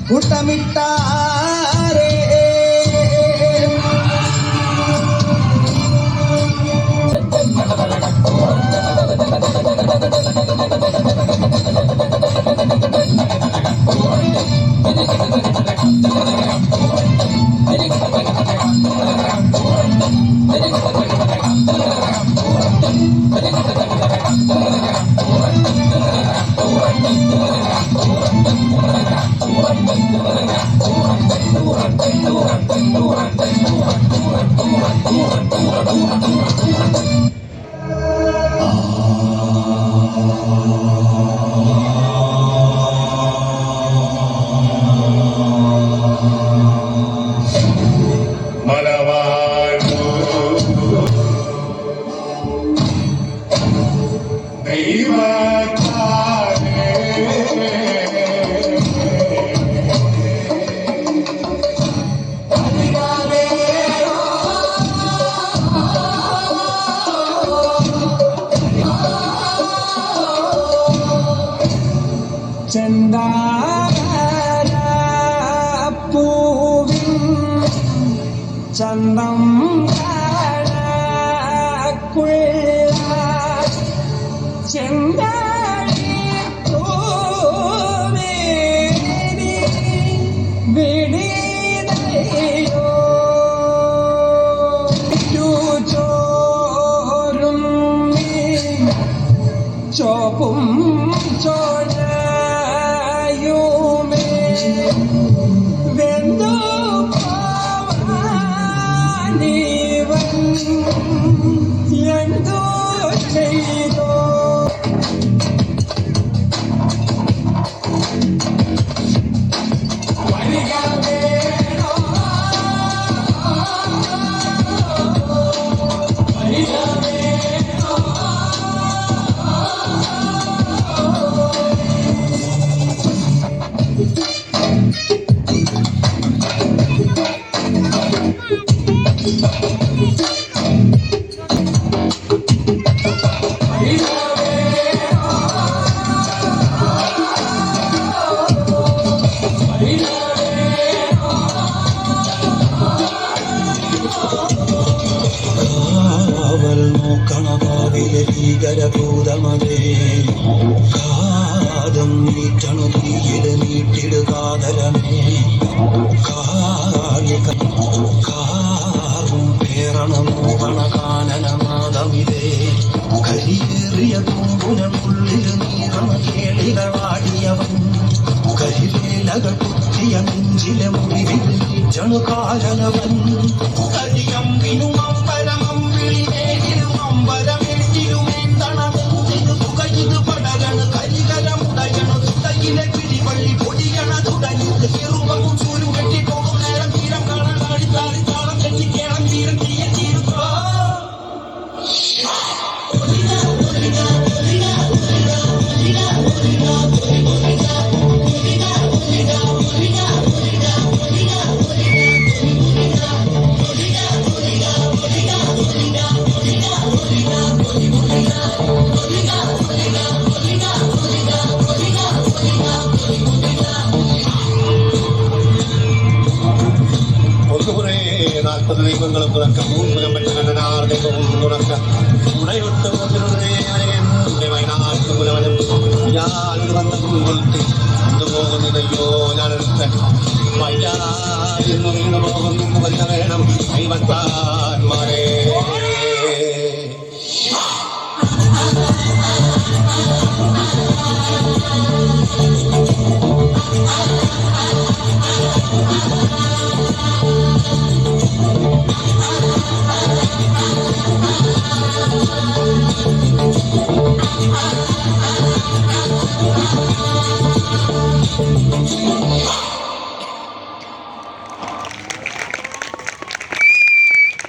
കൂട്ടമിട്ടാരേ ചെന്താമരപ്പൂവിൻ ചന്തം കാണക്കുള്ള ചെന്താഴിപ്പൂവേനി വിടീതയോ ചോരും ചോപ്പും ചോഴയുമേ വെന്തു പോവാനിവൻ എന്തോ ചെയ്തോ ഭീകരഭൂതമതേ കാതം നീറ്റണു തീയിട നീട്ടിടുകാതരമേ കാറും പേരണമോഹണ കാനനനാദമിതേ കരിയേറിയ തൂമ്പുനക്കുള്ളിൽ നീറണ കേളികളാടിയവൻ കരിവേലകൾ കുത്തിയ നെഞ്ചിലെ മുറിവിൽ നീറ്റണു കാരണവൻ കരിയമ്പിനും അമ്പരമം വിളിമേലും അമ്പരം പിടിവള്ളി പൊടിയണ തുടങ്ങി ചെറുപവും ചൂരും കെട്ടിപ്പോകും നേരം തീരം കാണാൻ താടി താളം കെട്ടിക്കേളം തീരം തീയ തീരുക്കോ ദൈവങ്ങളും തുറക്ക മൂലം പറ്റുന്ന ദൈവവും തുറക്ക ഉടയൊട്ട് വയനാട്ടുലവനും ഞാൻ വന്നതുകൊടുത്ത് കൊണ്ടുപോകുന്നതയ്യോ ഞാനെടുത്ത വയ്യാതിരുന്നു വീണു പോകുന്നു വല്ല വേണം കൈവത്താന്മാരെ